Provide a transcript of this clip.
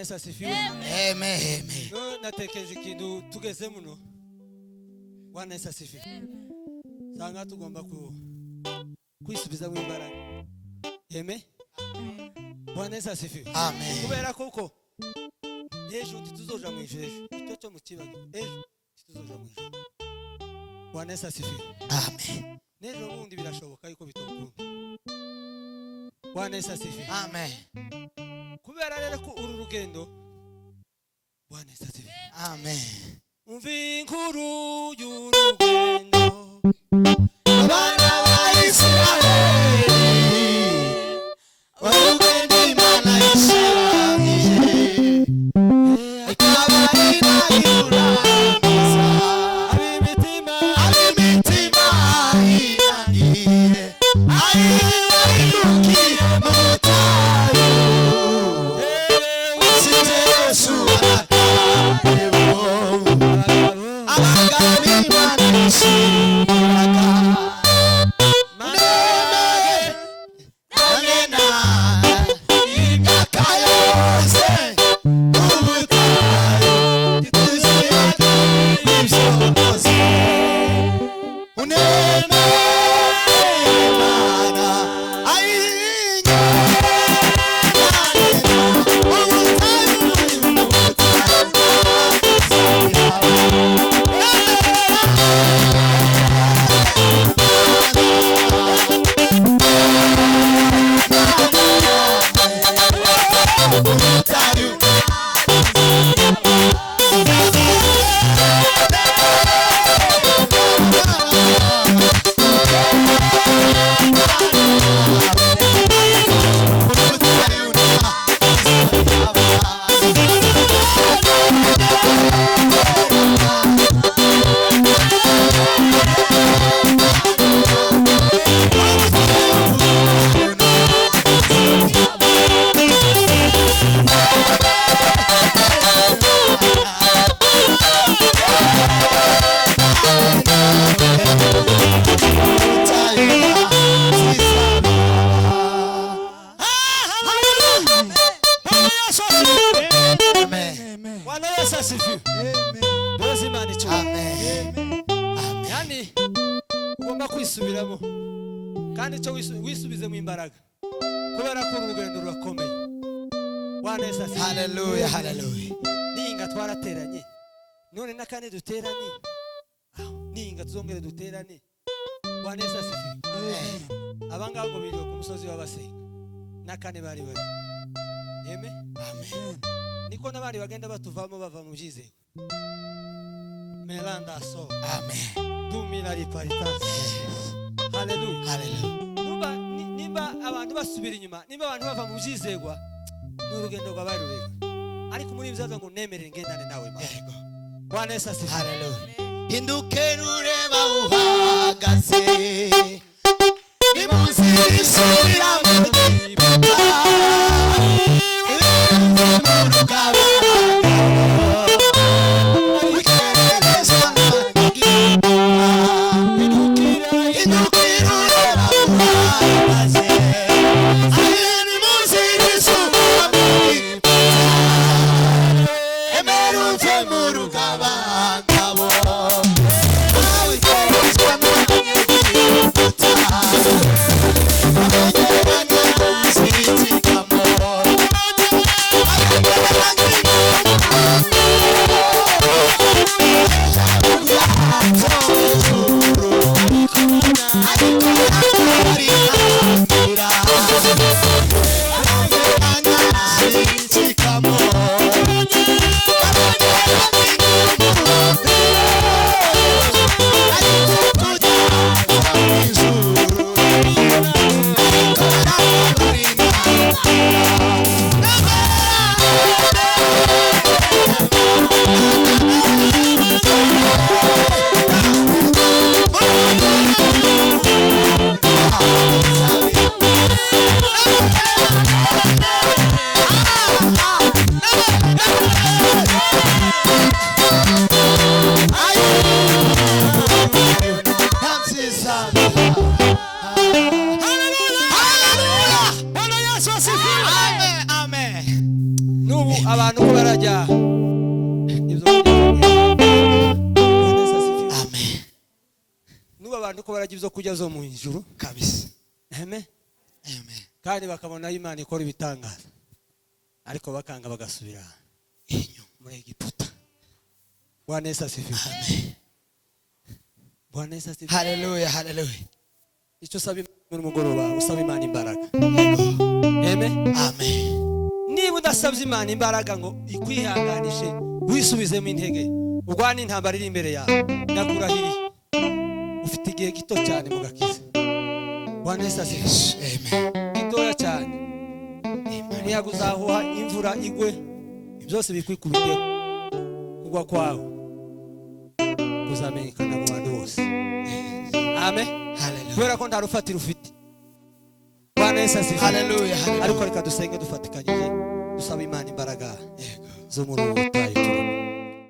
Bwana asifiwe. Amen. No natekereje ikintu tugeze muno. Bwana asifiwe. Sanga tugomba kwisubiza mu imbaraga. Amen. Bwana asifiwe. Amen. Kubera koko ejo tuzoja mu ijuru. Icyo cyo mu kibago. Ejo tuzoja mu ijuru. Bwana asifiwe. Amen. Nejo bundi birashoboka yuko bitokunda. Bwana asifiwe. Amen. Kubera rero ko uru rugendo Bwana asifiwe. Amen. Umva inkuru y'urugendo Abana ba Israeli barugendo Imana yishimye ikabarira irurangiza ab'imitima inaniye ayirukiye mu butayu usize Yesu arakayebo abagabo Imana yishimiraga kwisubiramo kandi cyo wisubize mu imbaraga kubera ko urugendo rurakomeye. Bwana asifiwe. Hallelujah, hallelujah. Ninga twarateranye none nakane duteranye ninga tuzongere duteranye. Bwana asifiwe. Abangago biri ku musozi w'abasenga nakane bari bari. Amen. Amen. Niko nabari bagenda batuvamo bava mu byizego. Melanda so. Amen. Dumira riparitasi. Hallelujah. Hallelujah. Nimba abantu basubira inyuma, nimba abantu bava mu byizegwa n'urugendo rw'abarurega. Ariko muri bizaza ngo nemerere ngendane nawe Yego. Bwana asifiwe. Hallelujah. Hinduke rureba uhagaze. Nimuzi isubira mu giputa. Sweet barajya nuba abantu ko barajya ibyo kurya zo mu ijuru kabisa. amen Amen. kandi bakabona Imana ikora ibitangaza ariko bakanga bagasubira Inyuma. muri Egiputa. Bwana Yesu asifiwe. Amen. Bwana Yesu asifiwe. Hallelujah, hallelujah. Icyo usaba muri mugoroba usaba Imana imbaraga. Yego. Amen. Amen. Niba udasabye Imana imbaraga ngo ikwihanganishe wisubizemo intege urwana intambara iri imbere yawe ndakurahiriye ufite igihe gito cyane mu gakiza. Bwana Yesu asifiwe. Amen. Gitoya cyane. Umuyaga uzahuha imvura igwe byose bikwikubiteho kugwa kwawe kuzamenyekana mu bantu bose. Amen. Hallelujah. Kubera ko nta rufatiro ufite. Bwana Yesu asifiwe. Hallelujah. Ariko reka dusenge dufatikanyije dusaba Imana imbaraga Yego. zo muri ubu butayu.